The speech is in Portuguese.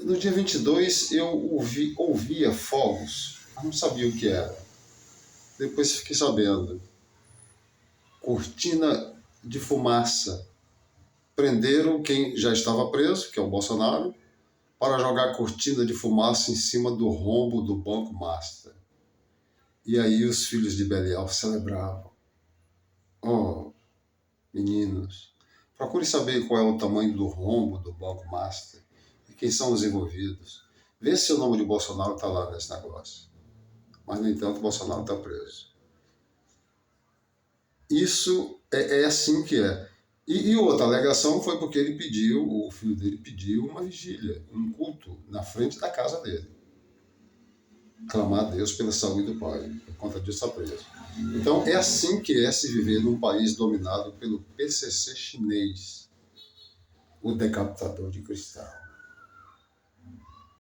No dia 22 eu ouvia fogos, mas não sabia o que era. Depois fiquei sabendo. Cortina de fumaça. Prenderam quem já estava preso, que é o Bolsonaro, para jogar cortina de fumaça em cima do rombo do Banco Master. E aí os filhos de Belial celebravam. Oh, meninos, procure saber qual é o tamanho do rombo do Banco Master e quem são os envolvidos. Vê se o nome de Bolsonaro está lá nesse negócio. Mas, no entanto, Bolsonaro está preso. Isso é assim que é. E outra alegação foi porque ele pediu, o filho dele pediu uma vigília, um culto na frente da casa dele. Clamar a Deus pela saúde do pai, por conta disso está preso. Então é assim que é se viver num país dominado pelo PCC chinês, o decapitador de cristal.